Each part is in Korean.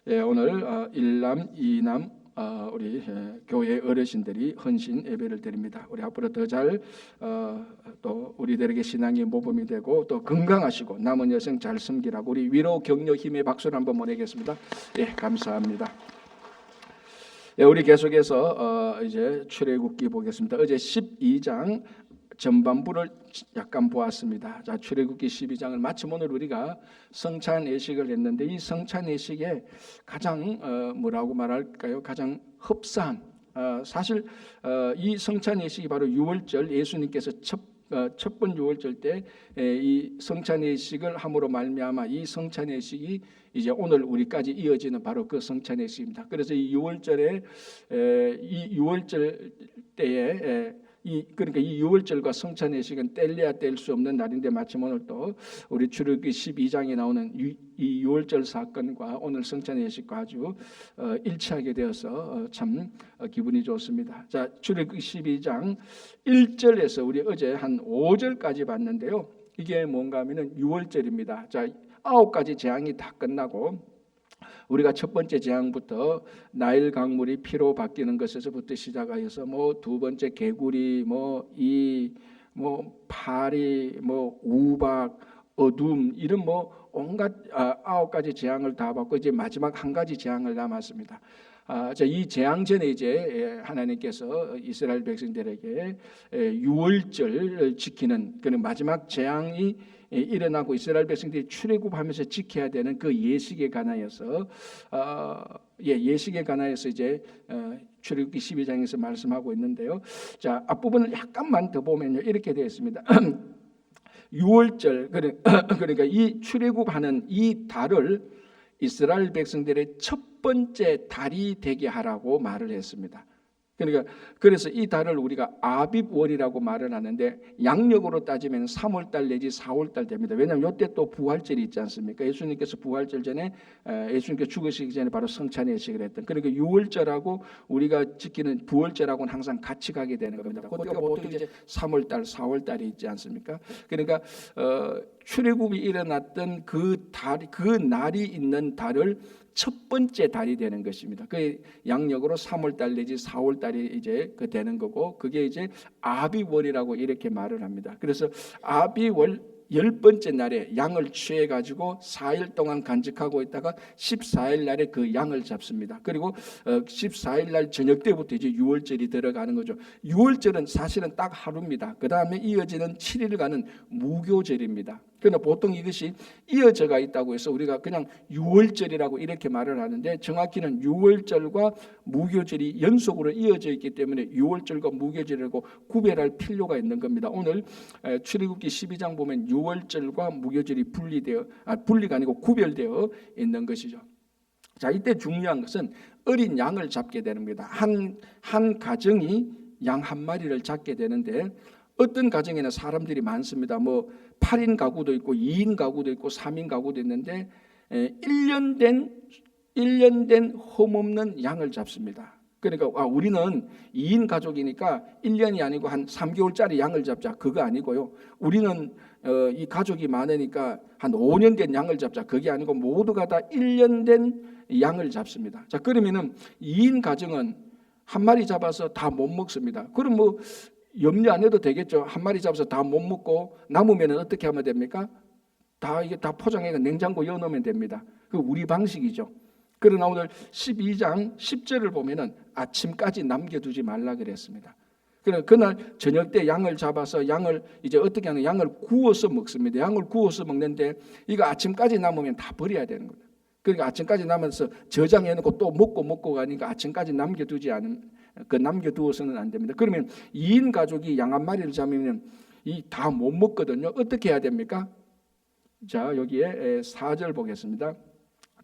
오늘 일남, 이남 우리 교회 어르신들이 헌신 예배를 드립니다. 우리 앞으로 더 잘 또 우리들에게 신앙의 모범이 되고 또 건강하시고 남은 여생 잘 섬기라고 우리 위로 격려 힘의 박수를 한번 보내겠습니다. 예, 감사합니다. 예, 우리 계속해서 이제 출애굽기 보겠습니다. 어제 12장 전반부를 약간 보았습니다. 자, 출애굽기 12장을 마침 오늘 우리가 성찬 예식을 했는데 이 성찬 예식에 가장 뭐라고 말할까요? 가장 흡사한 사실 이 성찬 예식이 바로 유월절 예수님께서 첫번 유월절 때 이 성찬 예식을 함으로 말미암아 이 성찬 예식이 이제 오늘 우리까지 이어지는 바로 그 성찬 예식입니다. 그래서 이 유월절에 이 유월절 때에 그러니까 이 유월절과 성찬 예식은 뗄래야 뗄 수 없는 날인데 마침 오늘 또 우리 출애굽기 12장에 나오는 이 유월절 사건과 오늘 성찬 예식과 아주 일치하게 되어서 참 기분이 좋습니다. 자, 출애굽기 12장 1절에서 우리 어제 한 5절까지 봤는데요. 이게 뭔가 하면은 유월절입니다. 자, 9가지 재앙이 다 끝나고 우리가 첫 번째 재앙부터 나일 강물이 피로 바뀌는 것에서부터 시작하여서 뭐 두 번째 개구리, 파리, 우박, 어둠 이런 온갖 9가지 재앙을 다 받고 이제 마지막 한 가지 재앙을 남았습니다. 이 재앙 전에 이제 하나님께서 이스라엘 백성들에게 유월절 지키는 그런 마지막 재앙이 일어나고 이스라엘 백성들이 출애굽하면서 지켜야 되는 그 예식에 관하여서 예식에 관하여서 이제 출애굽기 12장에서 말씀하고 있는데요. 자, 앞부분을 약간만 더 보면요 이렇게 되어 있습니다. 유월절 그러니까 이 출애굽하는 이 달을 이스라엘 백성들의 첫 번째 달이 되게 하라고 말을 했습니다. 그래서 이 달을 우리가 아빕월이라고 말을 하는데 양력으로 따지면 3월달 내지 4월달 됩니다. 왜냐하면 이때 또 부활절이 있지 않습니까? 예수님께서 부활절 전에 예수님께서 죽으시기 전에 바로 성찬 예식을 했던 그러니까 유월절하고 우리가 지키는 부활절하고는 항상 같이 가게 되는 겁니다. 그때가 보통 이제 3월달, 4월달이 있지 않습니까? 그러니까 출애굽이 일어났던 그 날이 있는 달을 첫 번째 달이 되는 것입니다. 그 양력으로 3월달 내지 4월달이 이제 되는 거고 그게 이제 아비월이라고 이렇게 말을 합니다. 그래서 아비월 10번째 날에 양을 취해 가지고 4일 동안 간직하고 있다가 14일 날에 그 양을 잡습니다. 그리고 14일 날 저녁 때부터 이제 유월절이 들어가는 거죠. 유월절은 사실은 딱 하루입니다. 그 다음에 이어지는 7일간은 무교절입니다. 그러나 보통 이것이 이어져가 있다고 해서 우리가 그냥 유월절이라고 이렇게 말을 하는데 정확히는 유월절과 무교절이 연속으로 이어져 있기 때문에 유월절과 무교절이라고 구별할 필요가 있는 겁니다. 오늘 출애굽기 12장 보면 유월절과 무교절이 분리가 아니고 구별되어 있는 것이죠. 자, 이때 중요한 것은 어린 양을 잡게 되는 겁니다. 한 가정이 양 한 마리를 잡게 되는데 어떤 가정에는 사람들이 많습니다. 8인 가구도 있고 2인 가구도 있고 3인 가구도 있는데 1년 된 흠없는 양을 잡습니다. 그러니까 우리는 2인 가족이니까 1년이 아니고 한 3개월짜리 양을 잡자 그거 아니고요. 우리는 이 가족이 많으니까 한 5년 된 양을 잡자 그게 아니고 모두가 다 1년 된 양을 잡습니다. 자, 그러면은 2인 가정은 한 마리 잡아서 다 못 먹습니다. 그럼 염려 안 해도 되겠죠. 한 마리 잡아서 다 못 먹고 남으면 어떻게 하면 됩니까? 이게 다 포장해서 냉장고 넣어놓으면 됩니다. 그 우리 방식이죠. 그러나 오늘 12장 10절을 보면은 아침까지 남겨두지 말라 그랬습니다. 그날 저녁 때 양을 잡아서 양을 이제 어떻게 하는 양을 구워서 먹습니다. 양을 구워서 먹는데 이거 아침까지 남으면 다 버려야 되는 겁니다. 그러니까 아침까지 남아서 저장해놓고 또 먹고 가니까 아침까지 남겨두어서는 안 됩니다. 그러면 2인 가족이 양 한 마리를 잡으면 다 못 먹거든요. 어떻게 해야 됩니까? 자, 여기에 4절 보겠습니다.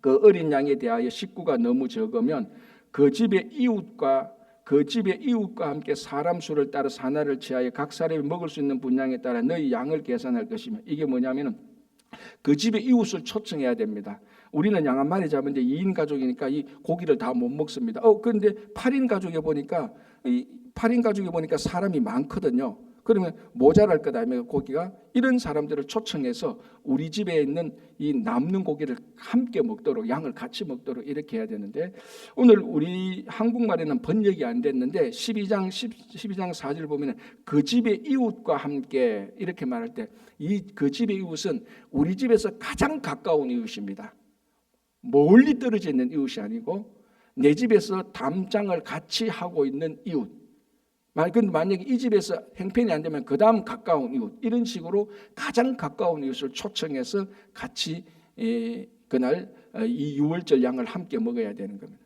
그 어린 양에 대하여 식구가 너무 적으면 그 집의 이웃과 함께 사람 수를 따라 하나를 취하여 각 사람이 먹을 수 있는 분량에 따라 너희 양을 계산할 것이며 이게 뭐냐면은 그 집의 이웃을 초청해야 됩니다. 우리는 양 한 마리 잡은데 2인 가족이니까 이 고기를 다 못 먹습니다. 그런데 8인 가족에 보니까 사람이 많거든요. 그러면 모자랄 것 아닙니까? 고기가. 이런 사람들을 초청해서 우리 집에 있는 이 남는 고기를 함께 먹도록, 양을 같이 먹도록 이렇게 해야 되는데, 오늘 우리 한국말에는 번역이 안 됐는데 12장 4절 보면 그 집의 이웃과 함께 이렇게 말할 때, 이 그 집의 이웃은 우리 집에서 가장 가까운 이웃입니다. 멀리 떨어져 있는 이웃이 아니고 내 집에서 담장을 같이 하고 있는 이웃. 만약에 이 집에서 형편이 안 되면 그 다음 가까운 이웃, 이런 식으로 가장 가까운 이웃을 초청해서 같이 그날 이 유월절 양을 함께 먹어야 되는 겁니다.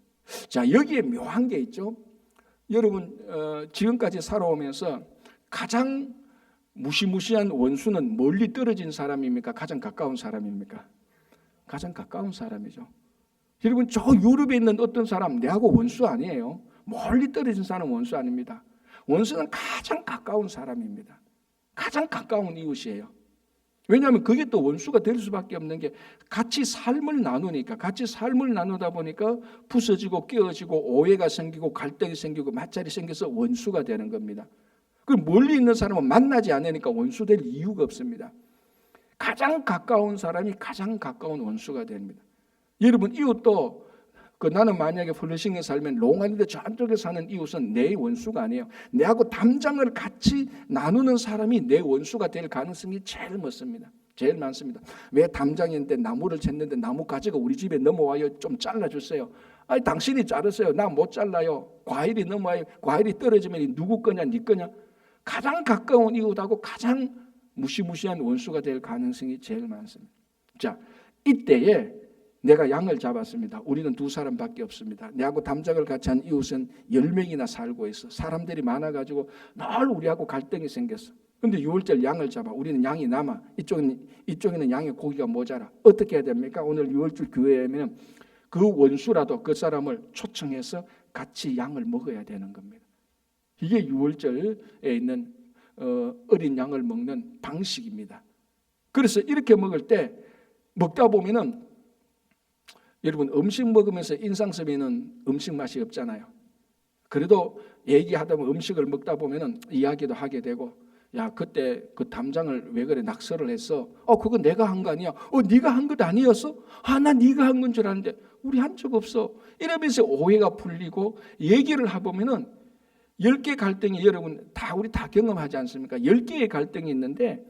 자, 여기에 묘한 게 있죠. 여러분 지금까지 살아오면서 가장 무시무시한 원수는 멀리 떨어진 사람입니까? 가장 가까운 사람입니까? 가장 가까운 사람이죠. 여러분 저 유럽에 있는 어떤 사람 내하고 원수 아니에요. 멀리 떨어진 사람은 원수 아닙니다. 원수는 가장 가까운 사람입니다. 가장 가까운 이웃이에요. 왜냐하면 그게 또 원수가 될 수밖에 없는 게 같이 삶을 나누니까, 같이 삶을 나누다 보니까 부서지고 깨어지고 오해가 생기고 갈등이 생기고 마찰이 생겨서 원수가 되는 겁니다. 그럼 멀리 있는 사람은 만나지 않으니까 원수 될 이유가 없습니다. 가장 가까운 사람이 가장 가까운 원수가 됩니다. 여러분 이웃도 나는 만약에 플러싱에 살면 롱아일랜드 저쪽에 사는 이웃은 내 원수가 아니에요. 내하고 담장을 같이 나누는 사람이 내 원수가 될 가능성이 제일 많습니다. 왜 담장인데 나무를 쳤는데 나무 가지가 우리 집에 넘어와요. 좀 잘라주세요. 아니 당신이 자르세요. 나 못 잘라요. 과일이 넘어와요. 과일이 떨어지면 누구 거냐 네 거냐. 가장 가까운 이웃하고 가장 무시무시한 원수가 될 가능성이 제일 많습니다. 자, 이때에 내가 양을 잡았습니다. 우리는 두 사람밖에 없습니다. 내하고 담장을 같이 한 이웃은 10명이나 살고 있어. 사람들이 많아가지고 늘 우리하고 갈등이 생겼어. 근데 유월절 양을 잡아. 우리는 양이 남아. 이쪽에는 양의 고기가 모자라. 어떻게 해야 됩니까? 오늘 유월절 교회에는 그 원수라도 그 사람을 초청해서 같이 양을 먹어야 되는 겁니다. 이게 유월절에 있는 어린 양을 먹는 방식입니다. 그래서 이렇게 먹을 때 먹다 보면은 여러분 음식 먹으면서 인상 쓰면은 음식 맛이 없잖아요. 그래도 얘기하다 보면 음식을 먹다 보면은 이야기도 하게 되고, 야 그때 그 담장을 왜 그래 낙서를 했어? 그거 내가 한 거 아니야? 네가 한 것 아니었어? 나 네가 한 건 줄 알았는데 우리 한 적 없어. 이러면서 오해가 풀리고 얘기를 해보면은 10개 갈등이 여러분 우리 다 경험하지 않습니까? 10개의 갈등이 있는데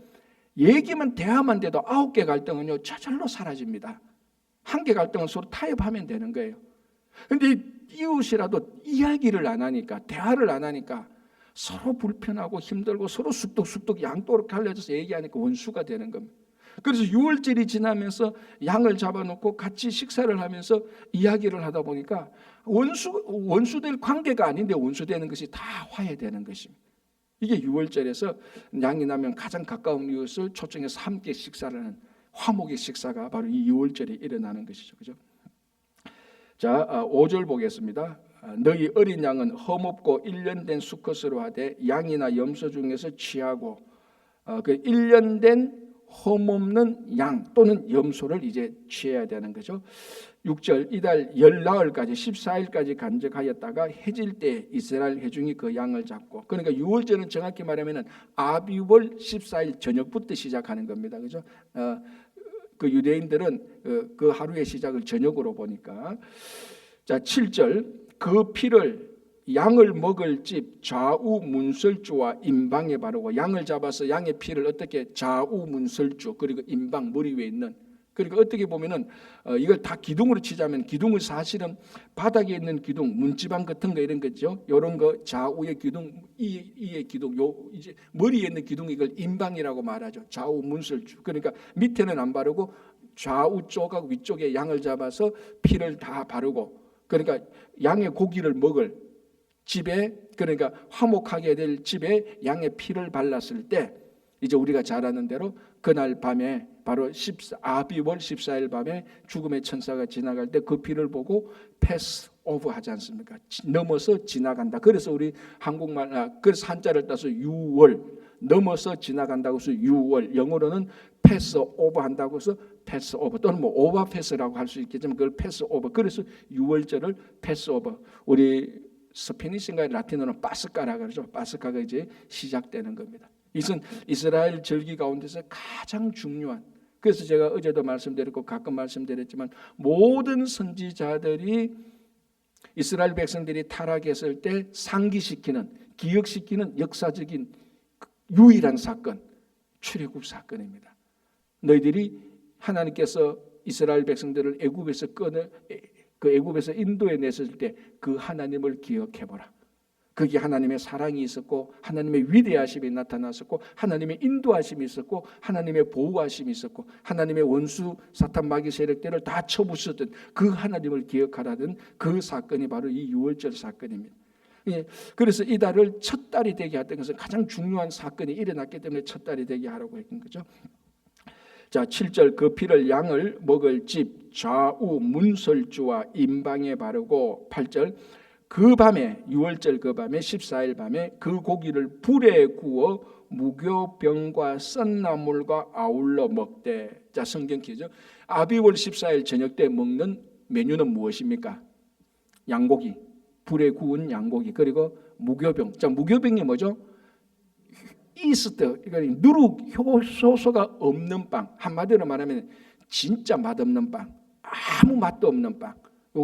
얘기만 대화만 돼도 9개 갈등은요 저절로 사라집니다. 1개 갈등은 서로 타협하면 되는 거예요. 그런데 이웃이라도 이야기를 안 하니까, 대화를 안 하니까 서로 불편하고 힘들고 서로 쑥덕쑥덕 양도로 갈라져서 얘기하니까 원수가 되는 겁니다. 그래서 6월절이 지나면서 양을 잡아놓고 같이 식사를 하면서 이야기를 하다 보니까 원수될 관계가 아닌데 원수되는 것이 다 화해되는 것입니다. 이게 6월절에서 양이 나면 가장 가까운 이웃을 초청해서 함께 식사를 하는 화목의 식사가 바로 이 6월절에 일어나는 것이죠. 그죠? 자, 5절 보겠습니다. 너희 어린 양은 험없고 1년 된 수컷으로 하되 양이나 염소 중에서 취하고 그 1년 된 험없는 양 또는 염소를 이제 취해야 되는 거죠. 6절 이달 열나흘까지 14일까지 간직하였다가 해질 때 이스라엘 회중이 그 양을 잡고, 그러니까 6월절은 정확히 말하면 아비월 14일 저녁부터 시작하는 겁니다. 그죠? 그 유대인들은 그 하루의 시작을 저녁으로 보니까. 자, 7절 그 피를 양을 먹을 집 좌우 문설주와 임방에 바르고, 양을 잡아서 양의 피를 어떻게 좌우 문설주 그리고 임방 머리 위에 있는, 그러니까 어떻게 보면은 이걸 다 기둥으로 치자면 기둥은 사실은 바닥에 있는 기둥 문지방 같은 거 이런 거죠. 이런 거 좌우의 기둥, 이의 기둥, 요 이제 머리에 있는 기둥 이걸 임방이라고 말하죠. 좌우 문설주. 그러니까 밑에는 안 바르고 좌우 쪽하고 위쪽에 양을 잡아서 피를 다 바르고, 그러니까 양의 고기를 먹을 집에, 그러니까 화목하게 될 집에 양의 피를 발랐을 때 이제 우리가 잘 아는 대로 그날 밤에 바로 아비월 14일 밤에 죽음의 천사가 지나갈 때 그 피를 보고 패스 오브 하지 않습니까? 넘어서 지나간다. 그래서 우리 한국말 그래서 한자를 따서 유월, 넘어서 지나간다고 해서 유월, 영어로는 패스 오브 한다고 해서 패스 오브, 또는 뭐 오버 패스라고 할 수 있겠지만 그걸 패스 오브. 그래서 유월절을 패스 오브. 우리 스페니시인가 라틴어는 파스카라 그러죠. 파스카가 이제 시작되는 겁니다. 이것은 이스라엘 절기 가운데서 가장 중요한, 그래서 제가 어제도 말씀드렸고 가끔 말씀드렸지만 모든 선지자들이 이스라엘 백성들이 타락했을 때 상기시키는, 기억시키는 역사적인 유일한 사건, 출애굽 사건입니다. 너희들이 하나님께서 이스라엘 백성들을 애굽에서 인도해 냈을 때 그 하나님을 기억해보라. 거기 하나님의 사랑이 있었고 하나님의 위대하심이 나타났었고 하나님의 인도하심이 있었고 하나님의 보호하심이 있었고 하나님의 원수 사탄 마귀 세력들을 다 쳐부수던 그 하나님을 기억하라는 그 사건이 바로 이 유월절 사건입니다. 그래서 이 달을 첫 달이 되게 했던 것은 가장 중요한 사건이 일어났기 때문에 첫 달이 되게 하라고 했던 거죠. 자, 7절 그 피를 양을 먹을 집 좌우 문설주와 임방에 바르고 8절 그 밤에 6월절 그 밤에 14일 밤에 그 고기를 불에 구워 무교병과 썬나물과 아울러 먹되. 자, 성경 기죠. 아비월 14일 저녁 때 먹는 메뉴는 무엇입니까? 양고기, 불에 구운 양고기, 그리고 무교병. 자, 무교병이 뭐죠? 이스트, 그러니까 누룩 효소가 없는 빵. 한마디로 말하면 진짜 맛없는 빵, 아무 맛도 없는 빵.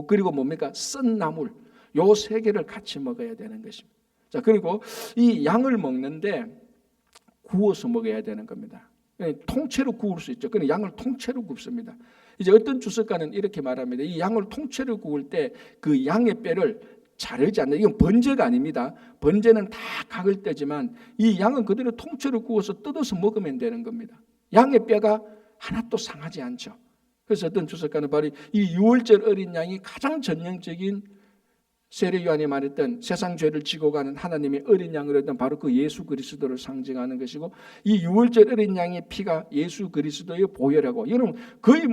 그리고 뭡니까? 썬나물. 요 세 개를 같이 먹어야 되는 것입니다. 자, 그리고 이 양을 먹는데 구워서 먹어야 되는 겁니다. 통째로 구울 수 있죠. 그런데 양을 통째로 굽습니다. 이제 어떤 주석가는 이렇게 말합니다. 이 양을 통째로 구울 때 그 양의 뼈를 자르지 않는, 이건 번제가 아닙니다. 번제는 다 각을 떼지만 이 양은 그대로 통째로 구워서 뜯어서 먹으면 되는 겁니다. 양의 뼈가 하나도 상하지 않죠. 그래서 어떤 주석가는 바로 이 유월절 어린 양이 가장 전형적인 세례 요한이 말했던 세상 죄를 지고 가는 하나님의 어린 양으로 했던 바로 그 예수 그리스도를 상징하는 것이고, 이 유월절 어린 양의 피가 예수 그리스도의 보혈하고, 여러분 거의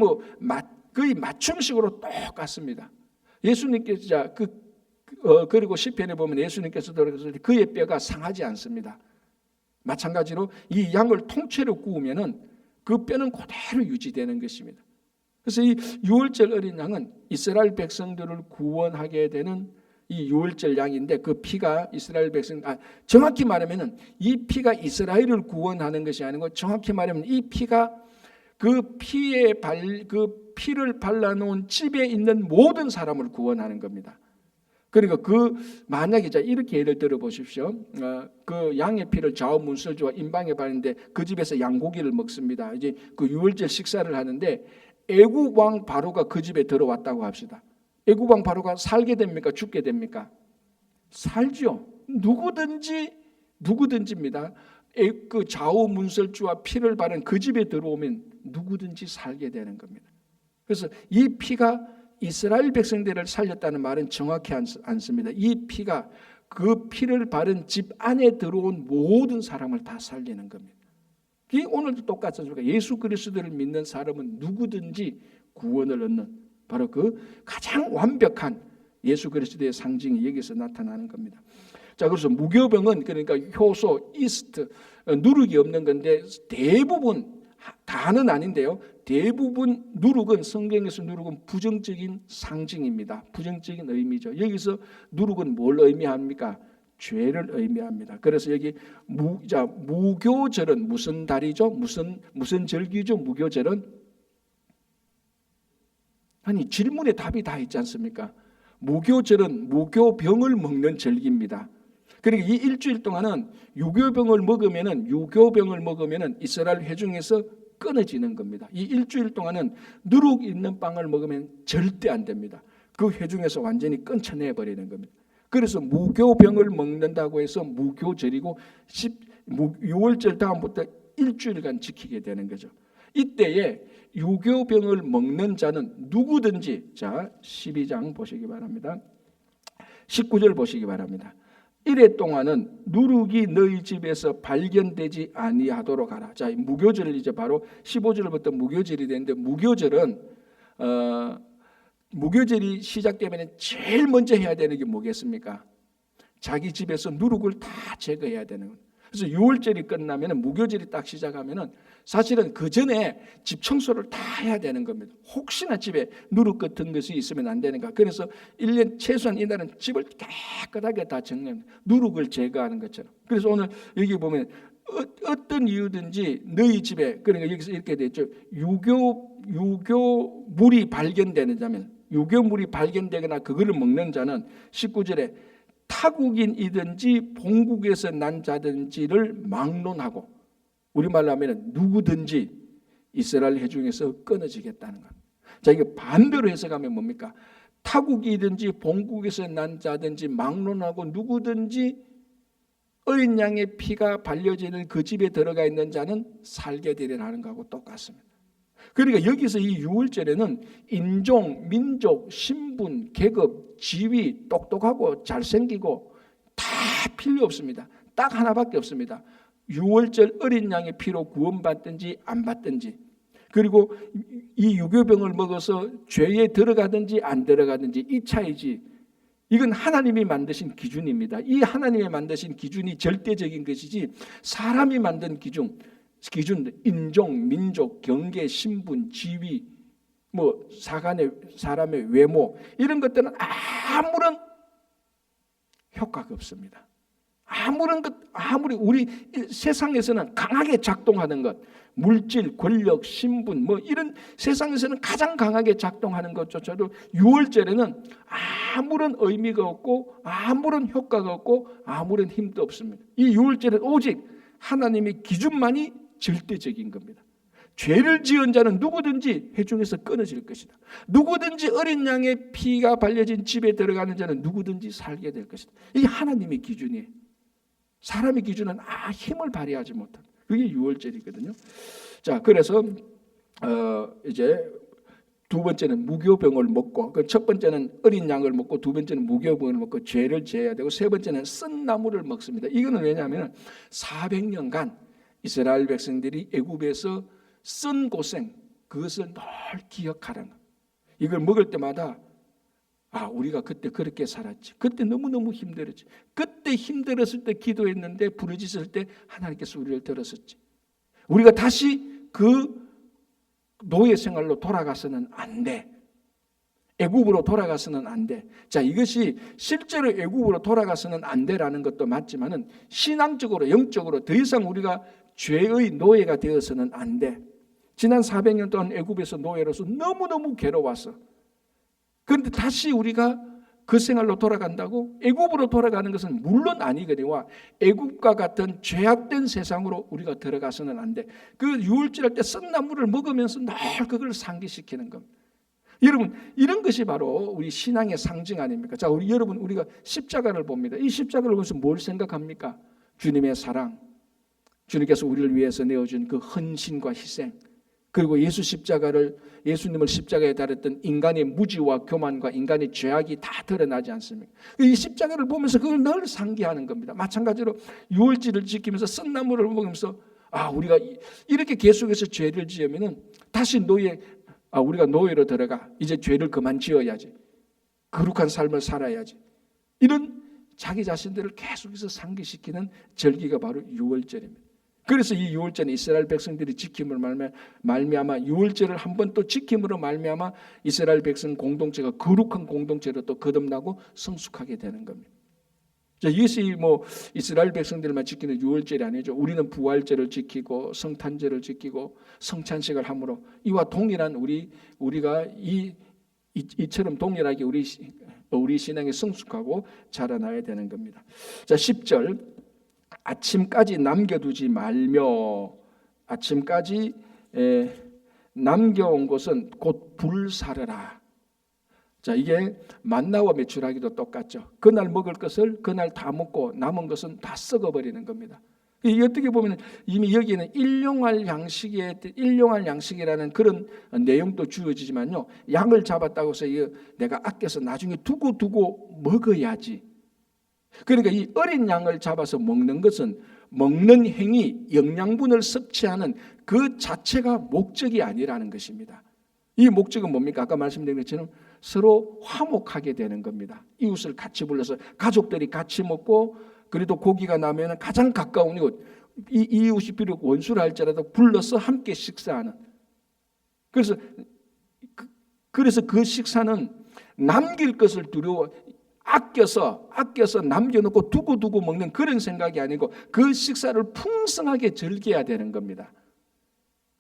거의 맞춤식으로 똑같습니다. 예수님께서 그리고 시편에 보면 예수님께서도 그의 뼈가 상하지 않습니다. 마찬가지로 이 양을 통째로 구우면은 그 뼈는 그대로 유지되는 것입니다. 그래서 이 유월절 어린 양은 이스라엘 백성들을 구원하게 되는 이 유월절 양인데, 그 피가 이스라엘 백성, 정확히 말하면은 이 피가 이스라엘을 구원하는 것이 아니고, 정확히 말하면 이 피가 그 피를 발라놓은 집에 있는 모든 사람을 구원하는 겁니다. 그리고 만약에 이렇게 예를 들어 보십시오. 그 양의 피를 좌우 문설주와 임방에 바르는데 그 집에서 양고기를 먹습니다. 이제 그 유월절 식사를 하는데 애굽 왕 바로가 그 집에 들어왔다고 합시다. 애굽 왕 바로가 살게 됩니까? 죽게 됩니까? 살죠. 누구든지입니다. 그 좌우 문설주와 피를 바른 그 집에 들어오면 누구든지 살게 되는 겁니다. 그래서 이 피가 이스라엘 백성들을 살렸다는 말은 정확히 않습니다. 이 피가 그 피를 바른 집 안에 들어온 모든 사람을 다 살리는 겁니다. 이게 오늘도 똑같습니다. 예수 그리스도를 믿는 사람은 누구든지 구원을 얻는 바로 그 가장 완벽한 예수 그리스도의 상징이 여기서 나타나는 겁니다. 자, 그래서 무교병은 그러니까 효소, 이스트, 누룩이 없는 건데, 대부분 다는 아닌데요, 대부분 누룩은, 성경에서 누룩은 부정적인 상징입니다. 부정적인 의미죠. 여기서 누룩은 뭘 의미합니까? 죄를 의미합니다. 그래서 여기 무교절은 무슨 달이죠? 무슨 절기죠? 무교절은? 아니, 질문에 답이 다 있지 않습니까? 무교절은 무교병을 먹는 절기입니다. 그리고 이 일주일 동안은 유교병을 먹으면은 이스라엘 회중에서 끊어지는 겁니다. 이 일주일 동안은 누룩 있는 빵을 먹으면 절대 안 됩니다. 그 회중에서 완전히 끊쳐내 버리는 겁니다. 그래서 무교병을 먹는다고 해서 무교절이고 6월절 다음부터 일주일간 지키게 되는 거죠. 이때에 유교병을 먹는 자는 누구든지, 자 12장 보시기 바랍니다. 19절 보시기 바랍니다. 이래 동안은 누룩이 너희 집에서 발견되지 아니하도록 하라. 자, 무교절 이제 바로 15절부터 무교절이 되는데, 무교절이 시작되면 제일 먼저 해야 되는 게 뭐겠습니까? 자기 집에서 누룩을 다 제거해야 되는 거예요. 그래서 6월절이 끝나면 무교절이 딱 시작하면은 사실은 그 전에 집 청소를 다 해야 되는 겁니다. 혹시나 집에 누룩 같은 것이 있으면 안 되는가. 그래서 1년 최소한 이날은 집을 깨끗하게 다 정리합니다. 누룩을 제거하는 것처럼. 그래서 오늘 여기 보면 어떤 이유든지 너희 집에, 그러니까 여기서 이렇게 됐죠. 유교물이 발견되는 자면, 유교물이 발견되거나 그거를 먹는 자는 19절에 타국인이든지 본국에서 난 자든지를 막론하고, 우리말로 하면 누구든지 이스라엘 회중에서 끊어지겠다는 것. 자, 이게 반대로 해석하면 뭡니까? 타국이든지 본국에서 난 자든지 막론하고 누구든지 어린 양의 피가 발려지는 그 집에 들어가 있는 자는 살게 되리라는 것하고 똑같습니다. 그러니까 여기서 이 유월절에는 인종, 민족, 신분, 계급, 지위, 똑똑하고 잘생기고 다 필요 없습니다. 딱 하나밖에 없습니다. 유월절 어린 양의 피로 구원받든지 안 받든지, 그리고 이 유교병을 먹어서 죄에 들어가든지 안 들어가든지 이 차이지, 이건 하나님이 만드신 기준입니다. 이 하나님이 만드신 기준이 절대적인 것이지 사람이 만든 기준, 인종, 민족, 경계, 신분, 지위, 뭐 사람의 외모, 이런 것들은 아무런 효과가 없습니다. 아무리 우리 세상에서는 강하게 작동하는 것, 물질, 권력, 신분, 뭐 이런 세상에서는 가장 강하게 작동하는 것조차도 유월절에는 아무런 의미가 없고 아무런 효과가 없고 아무런 힘도 없습니다. 이 유월절은 오직 하나님의 기준만이 절대적인 겁니다. 죄를 지은 자는 누구든지 회중에서 끊어질 것이다. 누구든지 어린 양의 피가 발려진 집에 들어가는 자는 누구든지 살게 될 것이다. 이게 하나님의 기준이에요. 사람의 기준은 힘을 발휘하지 못한다. 그게 유월절이거든요. 자, 그래서 이제 두 번째는 무교병을 먹고, 첫 번째는 어린 양을 먹고, 두 번째는 무교병을 먹고 죄를 지어야 되고, 세 번째는 쓴 나무를 먹습니다. 이거는 왜냐하면 400년간 이스라엘 백성들이 애굽에서 쓴 고생, 그것을 늘 기억하라는 것. 이걸 먹을 때마다 우리가 그때 그렇게 살았지. 그때 너무너무 힘들었지. 그때 힘들었을 때 기도했는데 부르짖을 때 하나님께서 우리를 들었었지. 우리가 다시 그 노예 생활로 돌아가서는 안 돼. 애굽으로 돌아가서는 안 돼. 자, 이것이 실제로 애굽으로 돌아가서는 안 돼라는 것도 맞지만은 신앙적으로, 영적으로 더 이상 우리가 죄의 노예가 되어서는 안 돼. 지난 400년 동안 애굽에서 노예로서 너무너무 괴로웠어. 그런데 다시 우리가 그 생활로 돌아간다고? 애굽으로 돌아가는 것은 물론 아니거니와 애굽과 같은 죄악된 세상으로 우리가 들어가서는 안 돼. 그 유월절 할 때 쓴 나무를 먹으면서 늘 그걸 상기시키는 겁니다. 여러분, 이런 것이 바로 우리 신앙의 상징 아닙니까? 자, 여러분, 우리가 십자가를 봅니다. 이 십자가를 보면서 뭘 생각합니까? 주님의 사랑, 주님께서 우리를 위해서 내어준 그 헌신과 희생, 그리고 예수님을 십자가에 달았던 인간의 무지와 교만과 인간의 죄악이 다 드러나지 않습니까? 이 십자가를 보면서 그걸 늘 상기하는 겁니다. 마찬가지로 유월절을 지키면서 쓴 나무를 먹으면서 우리가 이렇게 계속해서 죄를 지으면은 다시 우리가 노예로 들어가. 이제 죄를 그만 지어야지. 거룩한 삶을 살아야지. 이런 자기 자신들을 계속해서 상기시키는 절기가 바로 유월절입니다. 그래서 이 유월절은 이스라엘 백성들이 지킴으로 말미암아, 유월절을 한 번 또 지킴으로 말미암아 이스라엘 백성 공동체가 거룩한 공동체로 또 거듭나고 성숙하게 되는 겁니다. 자, 이것이 이스라엘 백성들만 지키는 유월절이 아니죠. 우리는 부활절을 지키고 성탄절을 지키고 성찬식을 함으로 이와 동일한 우리가 이처럼 동일하게 우리 신앙이 성숙하고 자라나야 되는 겁니다. 자, 10절. 아침까지 남겨두지 말며, 아침까지 남겨온 것은 곧 불사르라. 자, 이게 만나와 메추라기도 똑같죠. 그날 먹을 것을 그날 다 먹고 남은 것은 다 썩어버리는 겁니다. 이게 어떻게 보면 이미 여기는 일용할 양식이라는 그런 내용도 주어지지만요, 양을 잡았다고 해서 내가 아껴서 나중에 두고 먹어야지. 그러니까 이 어린 양을 잡아서 먹는 것은 먹는 행위, 영양분을 섭취하는 그 자체가 목적이 아니라는 것입니다. 이 목적은 뭡니까? 아까 말씀드린 것처럼 서로 화목하게 되는 겁니다. 이웃을 같이 불러서 가족들이 같이 먹고, 그래도 고기가 나면 가장 가까운 이웃이 비록 원수를 할지라도 불러서 함께 식사하는. 그래서 그 식사는 남길 것을 두려워, 아껴서 남겨놓고 두고 먹는 그런 생각이 아니고 그 식사를 풍성하게 즐겨야 되는 겁니다.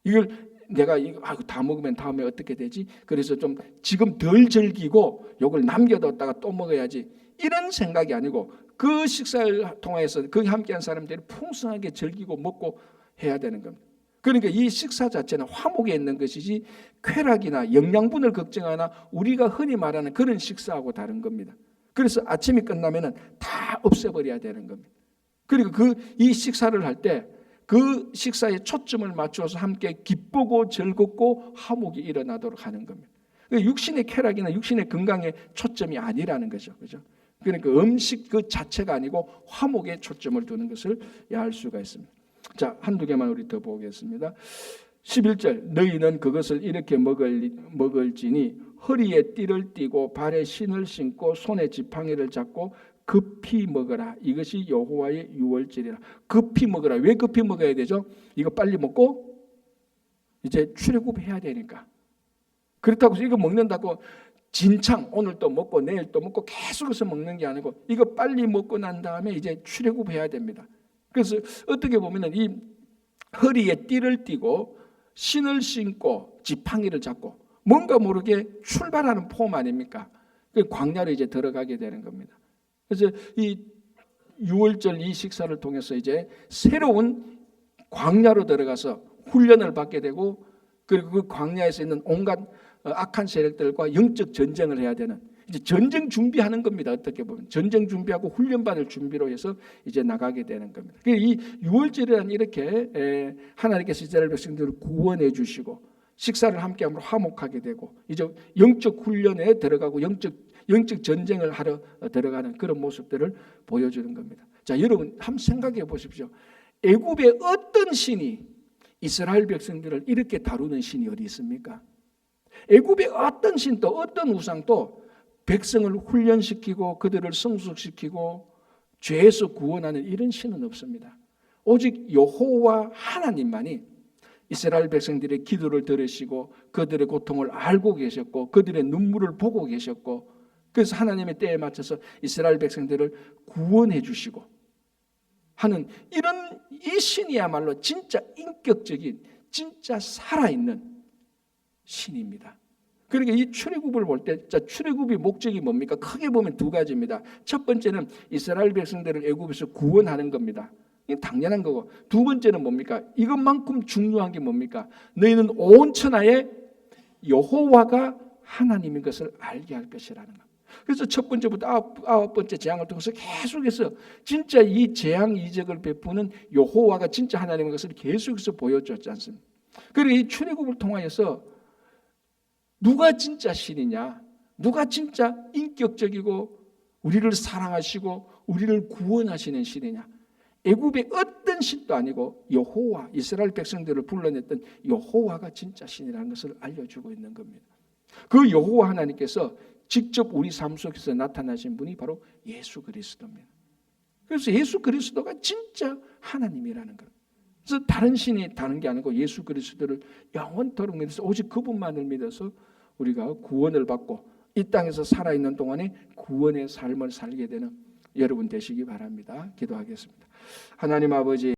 이걸 내가 이거 다 먹으면 다음에 어떻게 되지? 그래서 좀 지금 덜 즐기고 이걸 남겨뒀다가 또 먹어야지, 이런 생각이 아니고 그 식사를 통해서 거기 함께한 사람들이 풍성하게 즐기고 먹고 해야 되는 겁니다. 그러니까 이 식사 자체는 화목에 있는 것이지 쾌락이나 영양분을 걱정하나 우리가 흔히 말하는 그런 식사하고 다른 겁니다. 그래서 아침이 끝나면은 다 없애버려야 되는 겁니다. 그리고 이 식사를 할 때 그 식사에 초점을 맞춰서 함께 기쁘고 즐겁고 화목이 일어나도록 하는 겁니다. 육신의 쾌락이나 육신의 건강에 초점이 아니라는 거죠. 그죠? 그러니까 음식 그 자체가 아니고 화목에 초점을 두는 것을 알 수가 있습니다. 자, 한두 개만 우리 더 보겠습니다. 11절, 너희는 그것을 이렇게 먹을지니 허리에 띠를 띠고 발에 신을 신고 손에 지팡이를 잡고 급히 먹어라. 이것이 여호와의 유월절이라. 급히 먹어라. 왜 급히 먹어야 되죠? 이거 빨리 먹고 이제 출애굽해야 되니까. 그렇다고 해서 이거 먹는다고 진창 오늘 또 먹고 내일 또 먹고 계속해서 먹는 게 아니고 이거 빨리 먹고 난 다음에 이제 출애굽해야 됩니다. 그래서 어떻게 보면은 이 허리에 띠를 띠고 신을 신고 지팡이를 잡고 뭔가 모르게 출발하는 폼 아닙니까? 광야로 이제 들어가게 되는 겁니다. 그래서 이 6월절 이 식사를 통해서 이제 새로운 광야로 들어가서 훈련을 받게 되고, 그리고 그 광야에서 있는 온갖 악한 세력들과 영적 전쟁을 해야 되는, 이제 전쟁 준비하는 겁니다. 어떻게 보면 전쟁 준비하고 훈련받을 준비로 해서 이제 나가게 되는 겁니다. 이 6월절이란 이렇게 하나님께서 이스라엘 백성들을 구원해 주시고 식사를 함께함으로 화목하게 되고 이제 영적 훈련에 들어가고 영적 전쟁을 하러 들어가는 그런 모습들을 보여주는 겁니다. 자, 여러분 한번 생각해 보십시오. 애굽의 어떤 신이 이스라엘 백성들을 이렇게 다루는 신이 어디 있습니까? 애굽의 어떤 신도 어떤 우상도 백성을 훈련시키고 그들을 성숙시키고 죄에서 구원하는 이런 신은 없습니다. 오직 여호와 하나님만이 이스라엘 백성들의 기도를 들으시고 그들의 고통을 알고 계셨고 그들의 눈물을 보고 계셨고, 그래서 하나님의 때에 맞춰서 이스라엘 백성들을 구원해 주시고 하는 이런 이 신이야말로 진짜 인격적인 진짜 살아있는 신입니다. 그러니까 이 출애굽을 볼 때 출애굽의 목적이 뭡니까? 크게 보면 두 가지입니다. 첫 번째는 이스라엘 백성들을 애굽에서 구원하는 겁니다. 이게 당연한 거고, 두 번째는 뭡니까? 이것만큼 중요한 게 뭡니까? 너희는 온 천하에 여호와가 하나님인 것을 알게 할 것이라는 것. 그래서 첫 번째부터 아홉 번째 재앙을 통해서 계속해서 진짜 이 재앙 이적을 베푸는 여호와가 진짜 하나님인 것을 계속해서 보여줬지 않습니까? 그리고 이 출애굽을 통하여서 누가 진짜 신이냐, 누가 진짜 인격적이고 우리를 사랑하시고 우리를 구원하시는 신이냐, 애굽의 어떤 신도 아니고 여호와, 이스라엘 백성들을 불러냈던 여호와가 진짜 신이라는 것을 알려주고 있는 겁니다. 그 여호와 하나님께서 직접 우리 삶 속에서 나타나신 분이 바로 예수 그리스도입니다. 그래서 예수 그리스도가 진짜 하나님이라는 것. 그래서 다른 신이 다른 게 아니고 예수 그리스도를 영원토록 믿어서 오직 그분만을 믿어서 우리가 구원을 받고 이 땅에서 살아있는 동안에 구원의 삶을 살게 되는 여러분 되시기 바랍니다. 기도하겠습니다. 하나님 아버지,